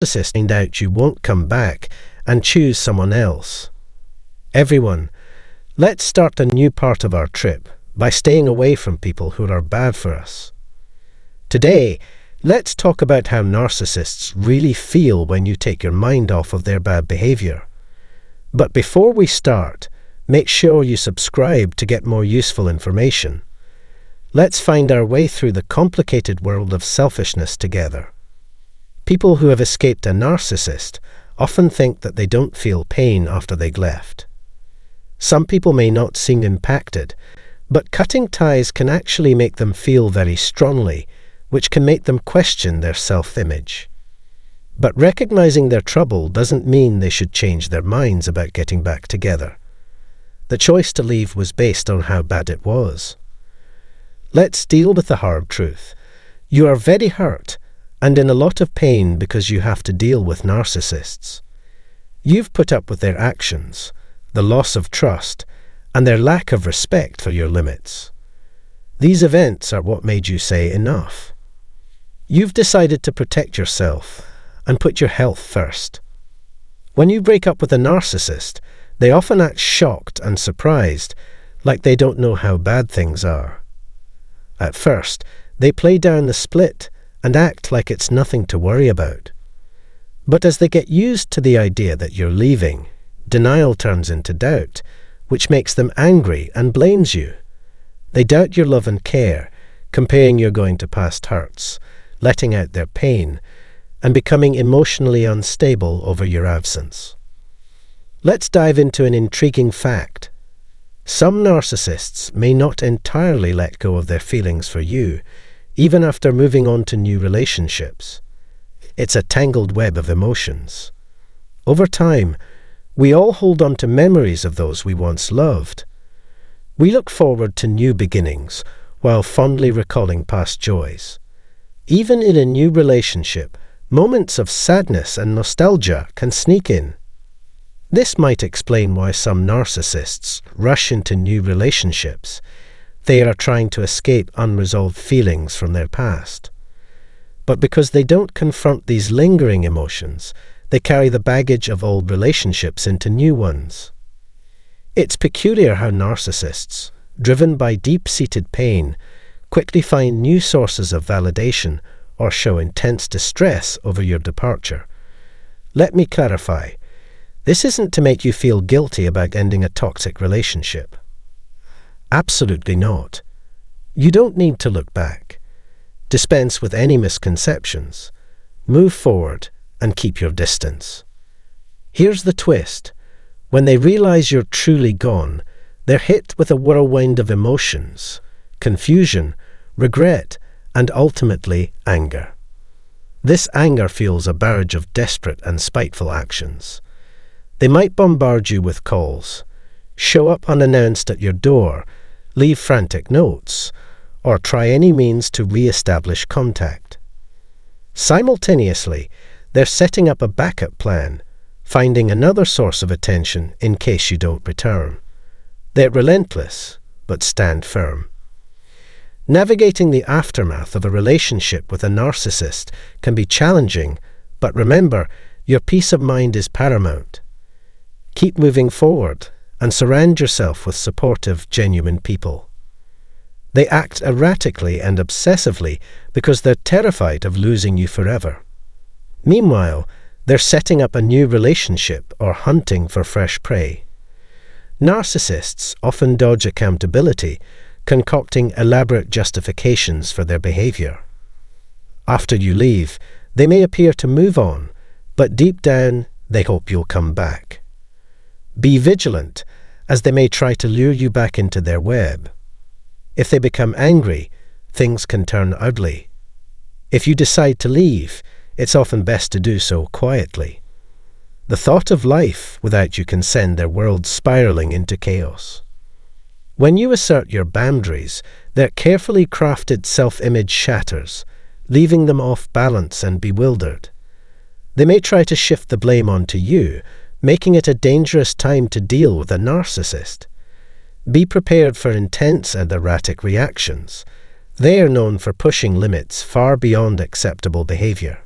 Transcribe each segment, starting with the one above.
Narcissists find out you won't come back and choose someone else. Everyone, let's start a new part of our trip by staying away from people who are bad for us. Today, let's talk about how narcissists really feel when you take your mind off of their bad behavior. But before we start, make sure you subscribe to get more useful information. Let's find our way through the complicated world of selfishness together. People who have escaped a narcissist often think that they don't feel pain after they've left. Some people may not seem impacted, but cutting ties can actually make them feel very strongly, which can make them question their self-image. But recognizing their trouble doesn't mean they should change their minds about getting back together. The choice to leave was based on how bad it was. Let's deal with the hard truth. You are very hurt and in a lot of pain because you have to deal with narcissists. You've put up with their actions, the loss of trust, and their lack of respect for your limits. These events are what made you say enough. You've decided to protect yourself and put your health first. When you break up with a narcissist, they often act shocked and surprised, like they don't know how bad things are. At first, they play down the split and act like it's nothing to worry about. But as they get used to the idea that you're leaving, denial turns into doubt, which makes them angry and blames you. They doubt your love and care, comparing your going to past hurts, letting out their pain, and becoming emotionally unstable over your absence. Let's dive into an intriguing fact. Some narcissists may not entirely let go of their feelings for you, even after moving on to new relationships. It's a tangled web of emotions. Over time, we all hold on to memories of those we once loved. We look forward to new beginnings while fondly recalling past joys. Even in a new relationship, moments of sadness and nostalgia can sneak in. This might explain why some narcissists rush into new relationships. They are trying to escape unresolved feelings from their past. But because they don't confront these lingering emotions, they carry the baggage of old relationships into new ones. It's peculiar how narcissists, driven by deep-seated pain, quickly find new sources of validation or show intense distress over your departure. Let me clarify. This isn't to make you feel guilty about ending a toxic relationship. Absolutely not. You don't need to look back. Dispense with any misconceptions. Move forward and keep your distance. Here's the twist. When they realize you're truly gone, they're hit with a whirlwind of emotions, confusion, regret, and ultimately anger. This anger fuels a barrage of desperate and spiteful actions. They might bombard you with calls, show up unannounced at your door, leave frantic notes, or try any means to re-establish contact. Simultaneously, they're setting up a backup plan, finding another source of attention in case you don't return. They're relentless, but stand firm. Navigating the aftermath of a relationship with a narcissist can be challenging, but remember, your peace of mind is paramount. Keep moving forward and surround yourself with supportive, genuine people. They act erratically and obsessively because they're terrified of losing you forever. Meanwhile, they're setting up a new relationship or hunting for fresh prey. Narcissists often dodge accountability, concocting elaborate justifications for their behavior. After you leave, they may appear to move on, but deep down, they hope you'll come back. Be vigilant, as they may try to lure you back into their web. If they become angry, things can turn ugly. If you decide to leave, it's often best to do so quietly. The thought of life without you can send their world spiraling into chaos. When you assert your boundaries, their carefully crafted self-image shatters, leaving them off balance and bewildered. They may try to shift the blame onto you, making it a dangerous time to deal with a narcissist. Be prepared for intense and erratic reactions. They are known for pushing limits far beyond acceptable behavior.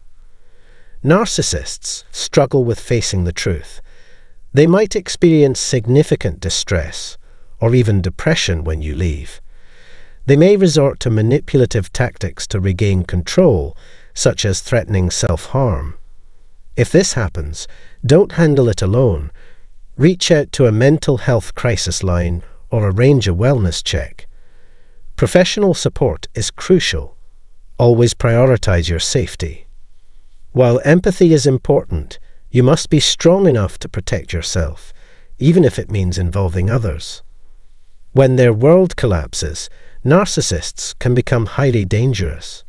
Narcissists struggle with facing the truth. They might experience significant distress or even depression when you leave. They may resort to manipulative tactics to regain control, such as threatening self-harm. If this happens, don't handle it alone. Reach out to a mental health crisis line or arrange a wellness check. Professional support is crucial. Always prioritize your safety. While empathy is important, you must be strong enough to protect yourself, even if it means involving others. When their world collapses, narcissists can become highly dangerous.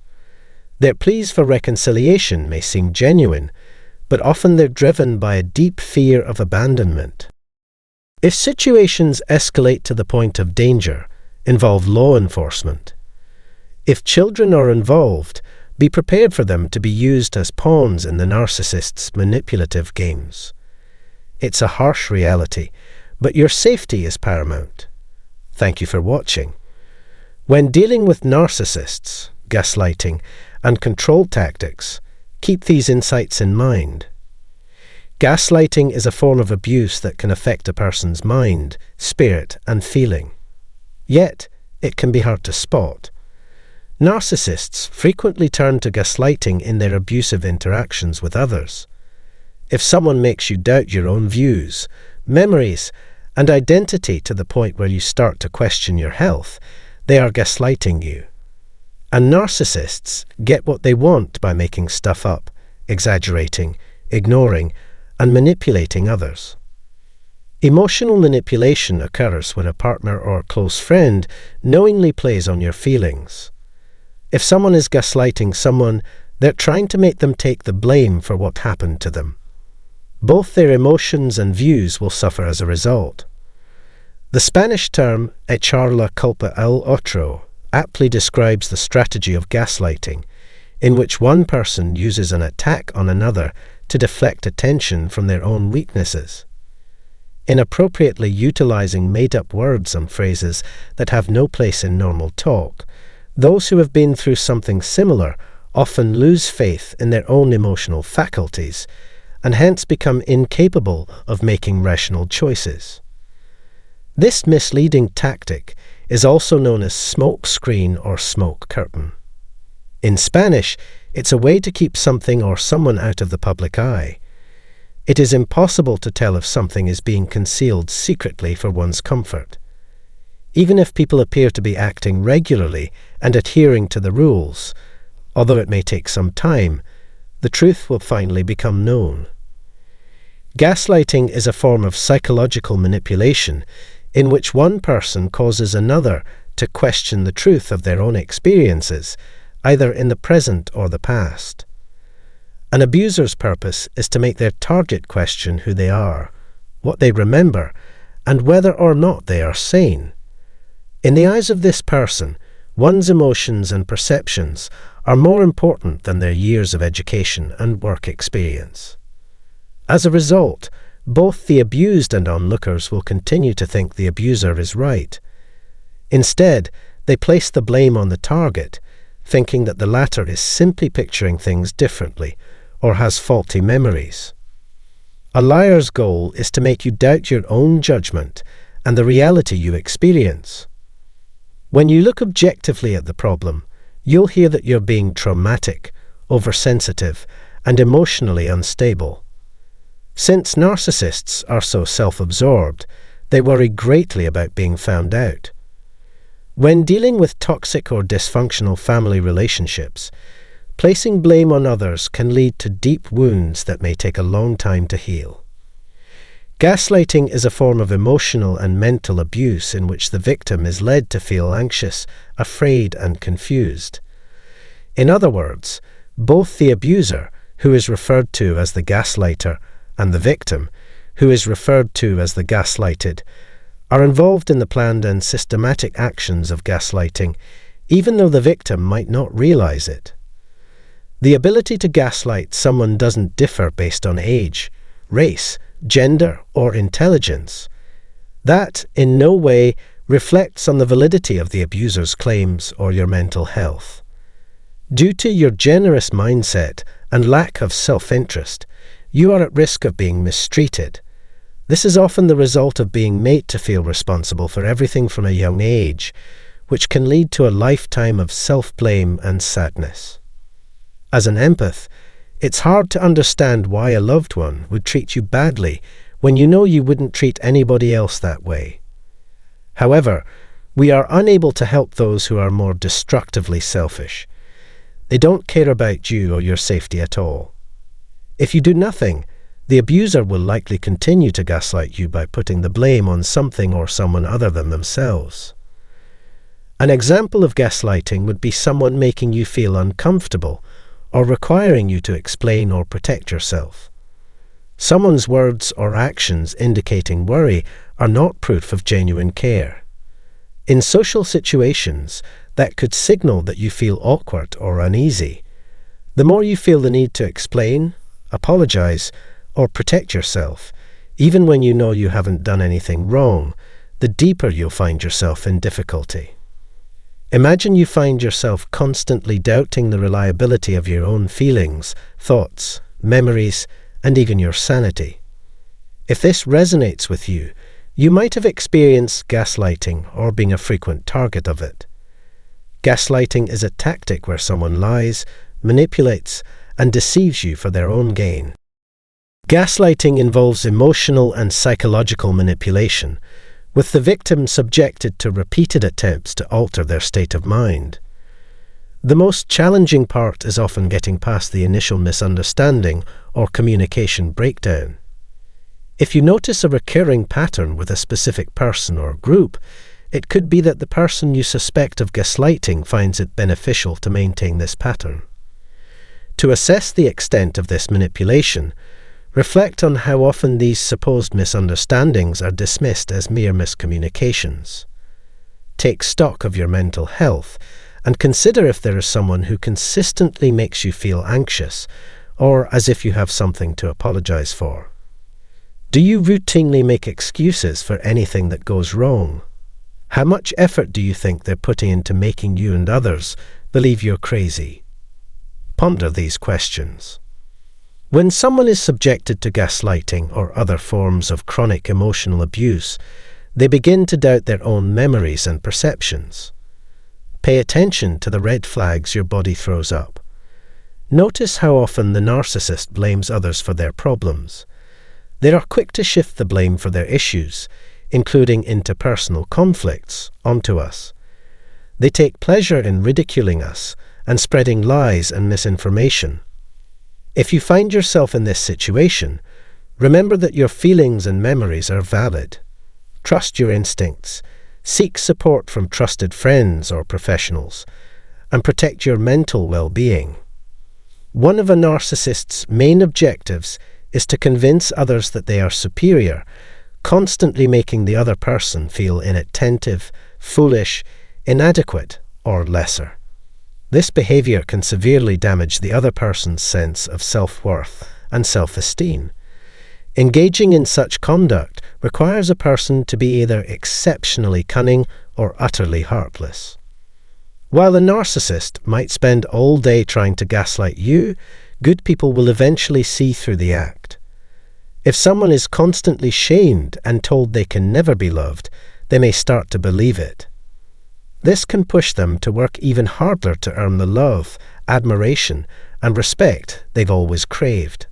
Their pleas for reconciliation may seem genuine, but often they're driven by a deep fear of abandonment. If situations escalate to the point of danger, involve law enforcement. If children are involved, be prepared for them to be used as pawns in the narcissist's manipulative games. It's a harsh reality, but your safety is paramount. Thank you for watching. When dealing with narcissists, gaslighting, and control tactics, keep these insights in mind. Gaslighting is a form of abuse that can affect a person's mind, spirit, and feeling. Yet, it can be hard to spot. Narcissists frequently turn to gaslighting in their abusive interactions with others. If someone makes you doubt your own views, memories, and identity to the point where you start to question your health, they are gaslighting you. And narcissists get what they want by making stuff up, exaggerating, ignoring, and manipulating others. Emotional manipulation occurs when a partner or close friend knowingly plays on your feelings. If someone is gaslighting someone, they're trying to make them take the blame for what happened to them. Both their emotions and views will suffer as a result. The Spanish term echar la culpa al otro aptly describes the strategy of gaslighting, in which one person uses an attack on another to deflect attention from their own weaknesses. Inappropriately utilizing made-up words and phrases that have no place in normal talk, those who have been through something similar often lose faith in their own emotional faculties and hence become incapable of making rational choices. This misleading tactic is also known as smoke screen or smoke curtain. In Spanish, it's a way to keep something or someone out of the public eye. It is impossible to tell if something is being concealed secretly for one's comfort. Even if people appear to be acting regularly and adhering to the rules, although it may take some time, the truth will finally become known. Gaslighting is a form of psychological manipulation in which one person causes another to question the truth of their own experiences, either in the present or the past. An abuser's purpose is to make their target question who they are, what they remember, and whether or not they are sane. In the eyes of this person, one's emotions and perceptions are more important than their years of education and work experience. As a result, both the abused and onlookers will continue to think the abuser is right. Instead, they place the blame on the target, thinking that the latter is simply picturing things differently or has faulty memories. A liar's goal is to make you doubt your own judgment and the reality you experience. When you look objectively at the problem, you'll hear that you're being traumatic, oversensitive, and emotionally unstable. Since narcissists are so self-absorbed, they worry greatly about being found out. When dealing with toxic or dysfunctional family relationships, placing blame on others can lead to deep wounds that may take a long time to heal. Gaslighting is a form of emotional and mental abuse in which the victim is led to feel anxious, afraid, and confused. In other words, both the abuser, who is referred to as the gaslighter, and the victim, who is referred to as the gaslighted, are involved in the planned and systematic actions of gaslighting, even though the victim might not realize it. The ability to gaslight someone doesn't differ based on age, race, gender, or intelligence. That, in no way, reflects on the validity of the abuser's claims or your mental health. Due to your generous mindset and lack of self-interest, you are at risk of being mistreated. This is often the result of being made to feel responsible for everything from a young age, which can lead to a lifetime of self-blame and sadness. As an empath, it's hard to understand why a loved one would treat you badly when you know you wouldn't treat anybody else that way. However, we are unable to help those who are more destructively selfish. They don't care about you or your safety at all. If you do nothing, the abuser will likely continue to gaslight you by putting the blame on something or someone other than themselves. An example of gaslighting would be someone making you feel uncomfortable or requiring you to explain or protect yourself. Someone's words or actions indicating worry are not proof of genuine care. In social situations, that could signal that you feel awkward or uneasy. The more you feel the need to explain, apologize, or protect yourself, even when you know you haven't done anything wrong, the deeper you'll find yourself in difficulty. Imagine you find yourself constantly doubting the reliability of your own feelings, thoughts, memories, and even your sanity. If this resonates with you, you might have experienced gaslighting or been a frequent target of it. Gaslighting is a tactic where someone lies, manipulates, and deceives you for their own gain. Gaslighting involves emotional and psychological manipulation, with the victim subjected to repeated attempts to alter their state of mind. The most challenging part is often getting past the initial misunderstanding or communication breakdown. If you notice a recurring pattern with a specific person or group, it could be that the person you suspect of gaslighting finds it beneficial to maintain this pattern. To assess the extent of this manipulation, reflect on how often these supposed misunderstandings are dismissed as mere miscommunications. Take stock of your mental health and consider if there is someone who consistently makes you feel anxious or as if you have something to apologize for. Do you routinely make excuses for anything that goes wrong? How much effort do you think they're putting into making you and others believe you're crazy? Ponder these questions. When someone is subjected to gaslighting or other forms of chronic emotional abuse, they begin to doubt their own memories and perceptions. Pay attention to the red flags your body throws up. Notice how often the narcissist blames others for their problems. They are quick to shift the blame for their issues, including interpersonal conflicts, onto us. They take pleasure in ridiculing us and spreading lies and misinformation. If you find yourself in this situation, remember that your feelings and memories are valid. Trust your instincts, seek support from trusted friends or professionals, and protect your mental well-being. One of a narcissist's main objectives is to convince others that they are superior, constantly making the other person feel inattentive, foolish, inadequate, or lesser. This behavior can severely damage the other person's sense of self-worth and self-esteem. Engaging in such conduct requires a person to be either exceptionally cunning or utterly heartless. While a narcissist might spend all day trying to gaslight you, good people will eventually see through the act. If someone is constantly shamed and told they can never be loved, they may start to believe it. This can push them to work even harder to earn the love, admiration, and respect they've always craved.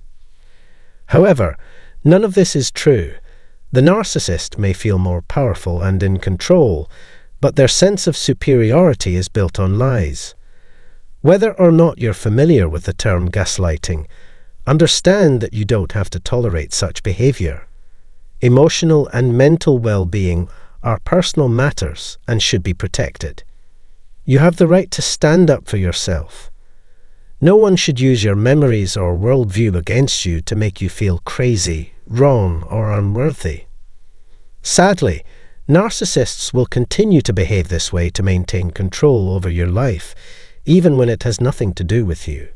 However, none of this is true. The narcissist may feel more powerful and in control, but their sense of superiority is built on lies. Whether or not you're familiar with the term gaslighting, understand that you don't have to tolerate such behavior. Emotional and mental well-being are personal matters and should be protected. You have the right to stand up for yourself. No one should use your memories or worldview against you to make you feel crazy, wrong, or unworthy. Sadly, narcissists will continue to behave this way to maintain control over your life, even when it has nothing to do with you.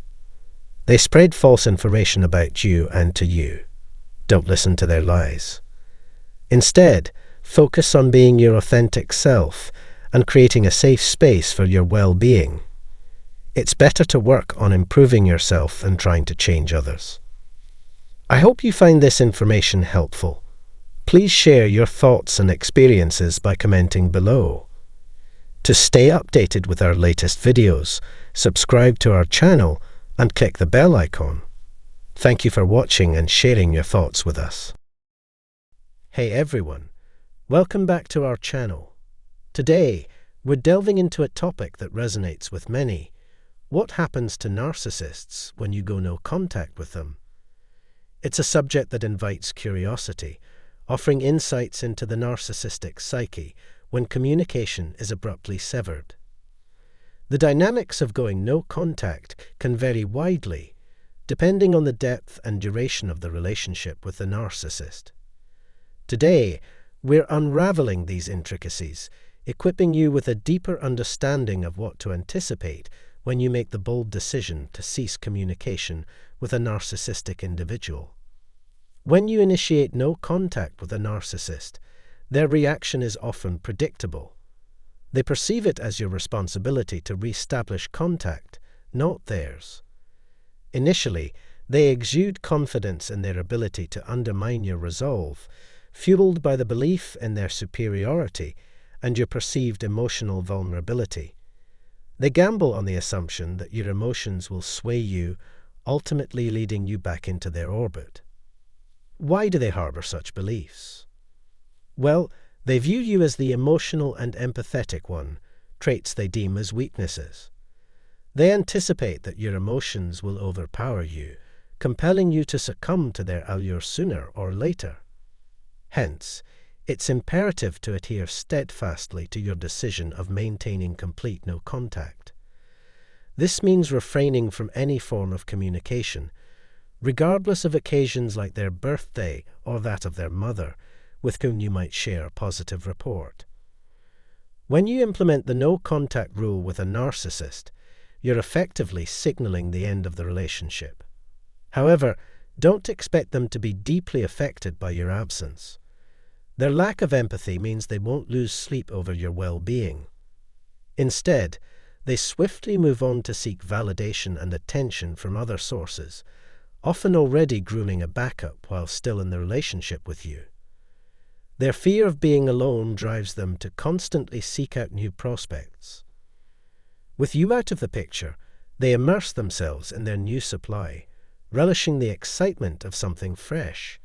They spread false information about you and to you. Don't listen to their lies. Instead, focus on being your authentic self and creating a safe space for your well-being. It's better to work on improving yourself than trying to change others. I hope you find this information helpful. Please share your thoughts and experiences by commenting below. To stay updated with our latest videos, subscribe to our channel and click the bell icon. Thank you for watching and sharing your thoughts with us. Hey everyone, welcome back to our channel. Today, we're delving into a topic that resonates with many. What happens to narcissists when you go no contact with them? It's a subject that invites curiosity, offering insights into the narcissistic psyche when communication is abruptly severed. The dynamics of going no contact can vary widely, depending on the depth and duration of the relationship with the narcissist. Today, we're unraveling these intricacies, equipping you with a deeper understanding of what to anticipate when you make the bold decision to cease communication with a narcissistic individual. When you initiate no contact with a narcissist, their reaction is often predictable. They perceive it as your responsibility to re-establish contact, not theirs. Initially, they exude confidence in their ability to undermine your resolve, fueled by the belief in their superiority and your perceived emotional vulnerability. They gamble on the assumption that your emotions will sway you, ultimately leading you back into their orbit. Why do they harbor such beliefs? Well, they view you as the emotional and empathetic one, traits they deem as weaknesses. They anticipate that your emotions will overpower you, compelling you to succumb to their allure sooner or later. Hence, it's imperative to adhere steadfastly to your decision of maintaining complete no contact. This means refraining from any form of communication, regardless of occasions like their birthday or that of their mother, with whom you might share a positive report. When you implement the no contact rule with a narcissist, you're effectively signaling the end of the relationship. However, don't expect them to be deeply affected by your absence. Their lack of empathy means they won't lose sleep over your well-being. Instead, they swiftly move on to seek validation and attention from other sources, often already grooming a backup while still in the relationship with you. Their fear of being alone drives them to constantly seek out new prospects. With you out of the picture, they immerse themselves in their new supply, relishing the excitement of something fresh.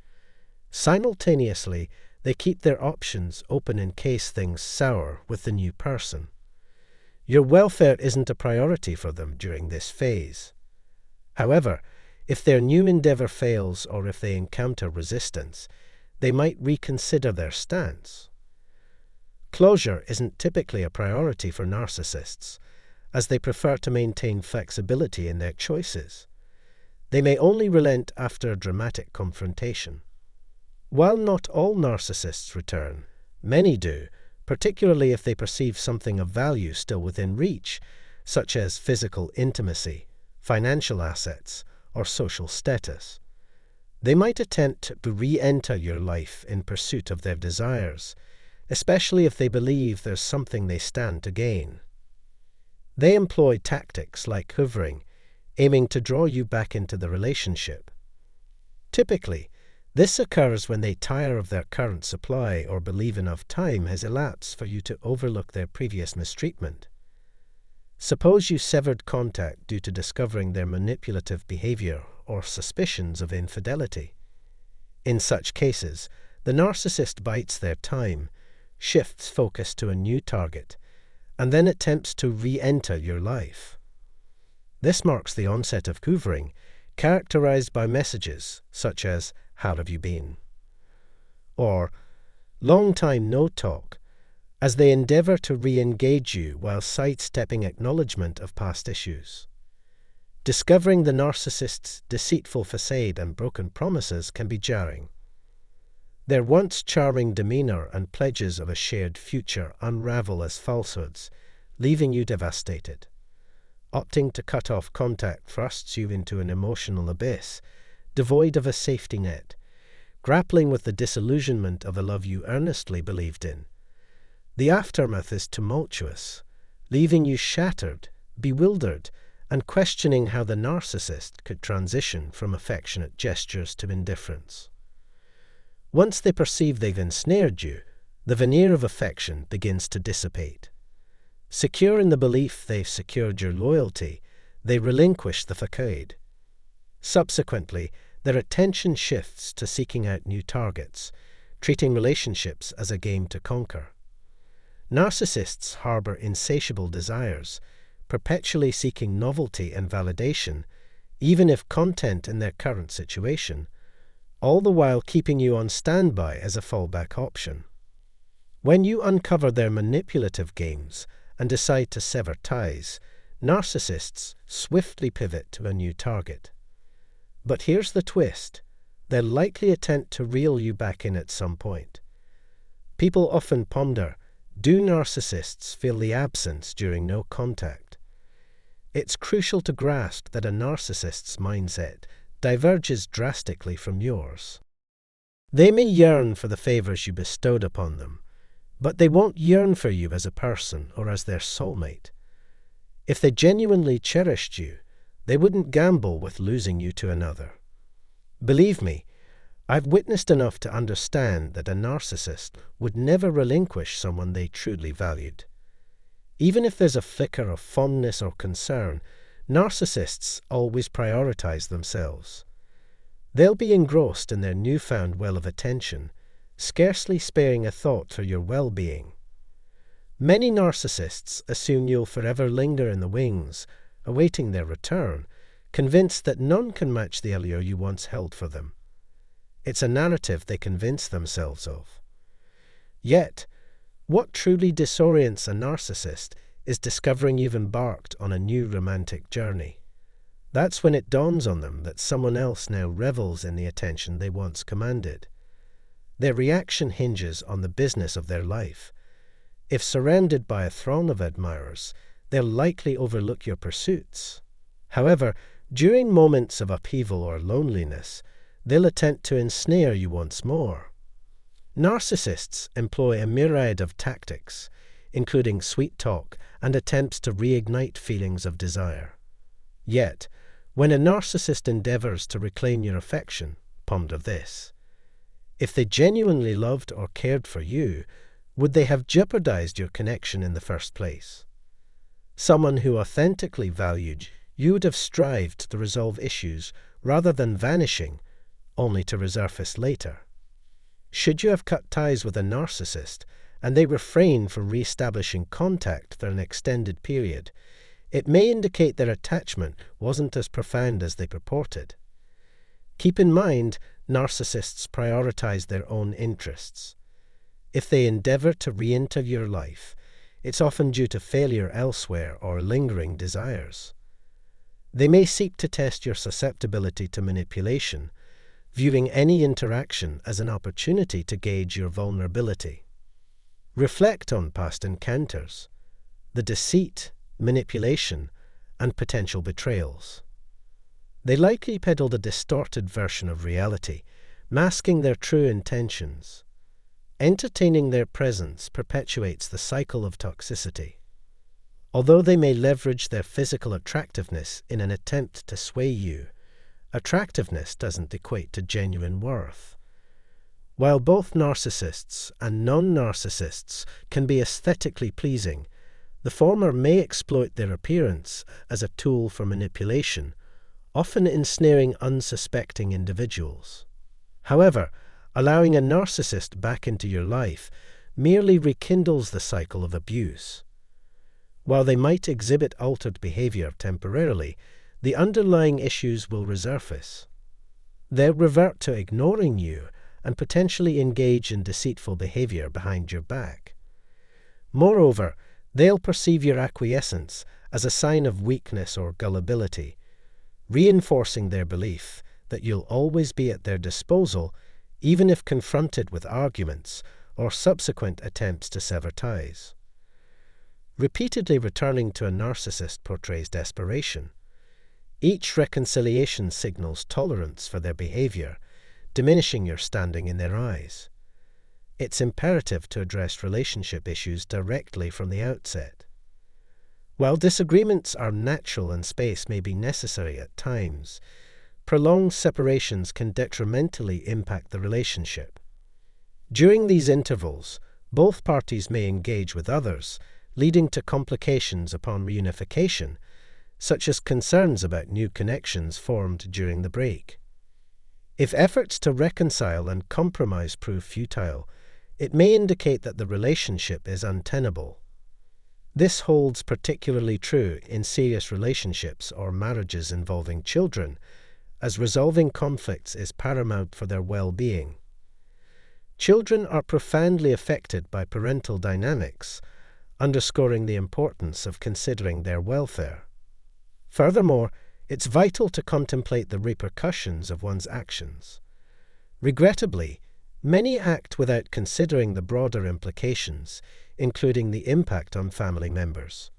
Simultaneously, they keep their options open in case things sour with the new person. Your welfare isn't a priority for them during this phase. However, if their new endeavor fails or if they encounter resistance, they might reconsider their stance. Closure isn't typically a priority for narcissists, as they prefer to maintain flexibility in their choices. They may only relent after a dramatic confrontation. While not all narcissists return, many do, particularly if they perceive something of value still within reach, such as physical intimacy, financial assets, or social status. They might attempt to re-enter your life in pursuit of their desires, especially if they believe there's something they stand to gain. They employ tactics like hovering, aiming to draw you back into the relationship. Typically, this occurs when they tire of their current supply or believe enough time has elapsed for you to overlook their previous mistreatment. Suppose you severed contact due to discovering their manipulative behavior or suspicions of infidelity. In such cases, the narcissist bites their time, shifts focus to a new target, and then attempts to re-enter your life. This marks the onset of hoovering, characterized by messages such as, "How have you been?" or "Long time no talk," as they endeavor to re-engage you while sidestepping acknowledgement of past issues. Discovering the narcissist's deceitful facade and broken promises can be jarring. Their once charming demeanor and pledges of a shared future unravel as falsehoods, leaving you devastated. Opting to cut off contact thrusts you into an emotional abyss, devoid of a safety net, grappling with the disillusionment of a love you earnestly believed in. The aftermath is tumultuous, leaving you shattered, bewildered, and questioning how the narcissist could transition from affectionate gestures to indifference. Once they perceive they've ensnared you, the veneer of affection begins to dissipate. Secure in the belief they've secured your loyalty, they relinquish the facade. Subsequently, their attention shifts to seeking out new targets, treating relationships as a game to conquer. Narcissists harbor insatiable desires, perpetually seeking novelty and validation, even if content in their current situation, all the while keeping you on standby as a fallback option. When you uncover their manipulative games and decide to sever ties, narcissists swiftly pivot to a new target. But here's the twist: they'll likely attempt to reel you back in at some point. People often ponder, do narcissists feel the absence during no contact? It's crucial to grasp that a narcissist's mindset diverges drastically from yours. They may yearn for the favors you bestowed upon them, but they won't yearn for you as a person or as their soulmate. If they genuinely cherished you, they wouldn't gamble with losing you to another. Believe me, I've witnessed enough to understand that a narcissist would never relinquish someone they truly valued. Even if there's a flicker of fondness or concern, narcissists always prioritize themselves. They'll be engrossed in their newfound well of attention, scarcely sparing a thought for your well-being. Many narcissists assume you'll forever linger in the wings, awaiting their return, convinced that none can match the allure you once held for them. It's a narrative they convince themselves of. Yet, what truly disorients a narcissist is discovering you've embarked on a new romantic journey. That's when it dawns on them that someone else now revels in the attention they once commanded. Their reaction hinges on the business of their life. If surrounded by a throng of admirers, they'll likely overlook your pursuits. However, during moments of upheaval or loneliness, they'll attempt to ensnare you once more. Narcissists employ a myriad of tactics, including sweet talk and attempts to reignite feelings of desire. Yet, when a narcissist endeavors to reclaim your affection, ponder this: if they genuinely loved or cared for you, would they have jeopardized your connection in the first place? Someone who authentically valued you would have strived to resolve issues rather than vanishing, only to resurface later. Should you have cut ties with a narcissist and they refrain from re-establishing contact for an extended period, it may indicate their attachment wasn't as profound as they purported. Keep in mind, narcissists prioritize their own interests. If they endeavor to re-enter your life, it's often due to failure elsewhere or lingering desires. They may seek to test your susceptibility to manipulation, viewing any interaction as an opportunity to gauge your vulnerability. Reflect on past encounters, the deceit, manipulation, and potential betrayals. They likely peddled a distorted version of reality, masking their true intentions. Entertaining their presence perpetuates the cycle of toxicity. Although they may leverage their physical attractiveness in an attempt to sway you, attractiveness doesn't equate to genuine worth. While both narcissists and non-narcissists can be aesthetically pleasing, the former may exploit their appearance as a tool for manipulation, often ensnaring unsuspecting individuals. However, allowing a narcissist back into your life merely rekindles the cycle of abuse. While they might exhibit altered behavior temporarily, the underlying issues will resurface. They'll revert to ignoring you and potentially engage in deceitful behavior behind your back. Moreover, they'll perceive your acquiescence as a sign of weakness or gullibility, reinforcing their belief that you'll always be at their disposal even if confronted with arguments or subsequent attempts to sever ties. Repeatedly returning to a narcissist portrays desperation. Each reconciliation signals tolerance for their behavior, diminishing your standing in their eyes. It's imperative to address relationship issues directly from the outset. While disagreements are natural and space may be necessary at times, prolonged separations can detrimentally impact the relationship. During these intervals, both parties may engage with others, leading to complications upon reunification, such as concerns about new connections formed during the break. If efforts to reconcile and compromise prove futile, it may indicate that the relationship is untenable. This holds particularly true in serious relationships or marriages involving children, as resolving conflicts is paramount for their well-being. Children are profoundly affected by parental dynamics, underscoring the importance of considering their welfare. Furthermore, it's vital to contemplate the repercussions of one's actions. Regrettably, many act without considering the broader implications, including the impact on family members.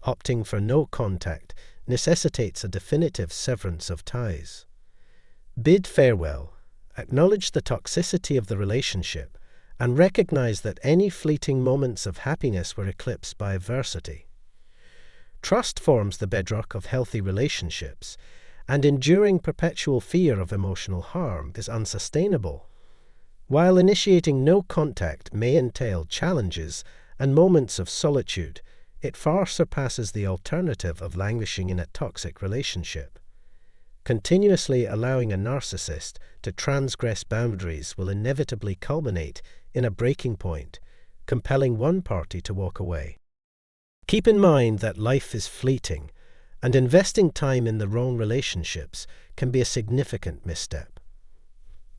Opting for no contact necessitates a definitive severance of ties. Bid farewell, acknowledge the toxicity of the relationship, and recognize that any fleeting moments of happiness were eclipsed by adversity. Trust forms the bedrock of healthy relationships, and enduring perpetual fear of emotional harm is unsustainable. While initiating no contact may entail challenges and moments of solitude, it far surpasses the alternative of languishing in a toxic relationship. Continuously allowing a narcissist to transgress boundaries will inevitably culminate in a breaking point, compelling one party to walk away. Keep in mind that life is fleeting, and investing time in the wrong relationships can be a significant misstep.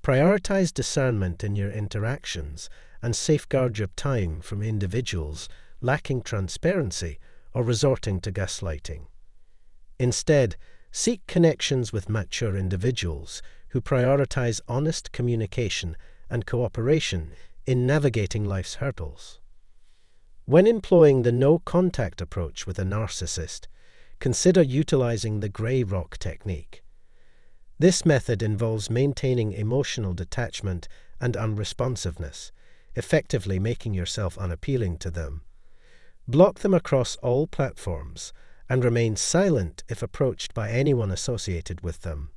Prioritize discernment in your interactions and safeguard your time from individuals lacking transparency or resorting to gaslighting. Instead, seek connections with mature individuals who prioritize honest communication and cooperation in navigating life's hurdles. When employing the no-contact approach with a narcissist, consider utilizing the gray rock technique. This method involves maintaining emotional detachment and unresponsiveness, effectively making yourself unappealing to them. Block them across all platforms and remain silent if approached by anyone associated with them.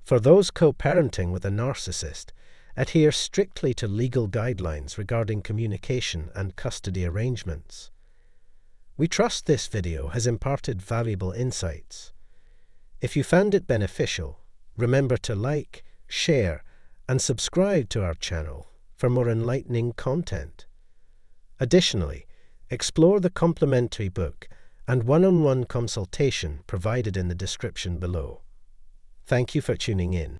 For those co-parenting with a narcissist, adhere strictly to legal guidelines regarding communication and custody arrangements. We trust this video has imparted valuable insights. If you found it beneficial, remember to like, share, and subscribe to our channel for more enlightening content. Additionally, explore the complimentary book and one-on-one consultation provided in the description below. Thank you for tuning in.